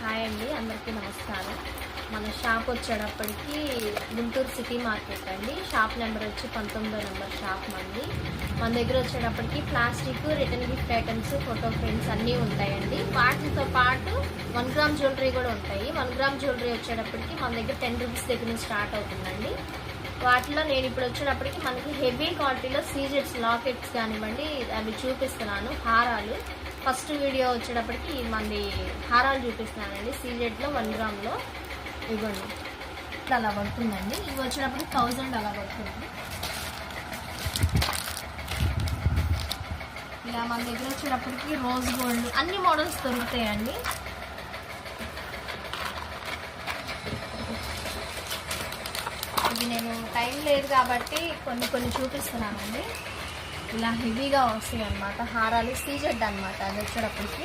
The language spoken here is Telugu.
హాయ్ అండి, అందరికీ నమస్కారం. మన షాప్ వచ్చేటప్పటికి గుంటూరు సిటీ మార్కెట్ అండి. షాప్ నెంబర్ వచ్చి 19వ నెంబర్ షాప్ మంది. మన దగ్గర వచ్చేటప్పటికి plastic, return gift items, photo frames అన్నీ ఉంటాయండి. వాటితో పాటు 1 గ్రామ్ జ్యువెలరీ కూడా ఉంటాయి. 1 గ్రామ్ జ్యువెలరీ వచ్చేటప్పటికి మన దగ్గర 10 రూపీస్ దగ్గర నుంచి స్టార్ట్ అవుతుందండి. వాటిలో నేను ఇప్పుడు వచ్చేటప్పటికి మనకి హెవీ క్వాలిటీలో సీజెట్స్, లాకెట్స్ కానివ్వండి అవి చూపిస్తున్నాను. హారాలు ఫస్ట్ వీడియో వచ్చేటప్పటికి మనది హారాలు చూపిస్తున్నానండి. సీజెడ్లో 1 గ్రామ్లో ఇవ్వండి అలా పడుతుందండి. ఇవి వచ్చేటప్పటికి 1000 అలా పడుతుంది. ఇలా మన దగ్గర వచ్చేటప్పటికి రోజ్ గోల్డ్ అన్ని మోడల్స్ దొరుకుతాయండి. ఇది నేను టైం లేదు కాబట్టి కొన్ని చూపిస్తున్నానండి. ఇలా హెవీగా వస్తాయి అన్నమాట. హారాలు సీజెడ్ అనమాట. అది వచ్చేటప్పటికి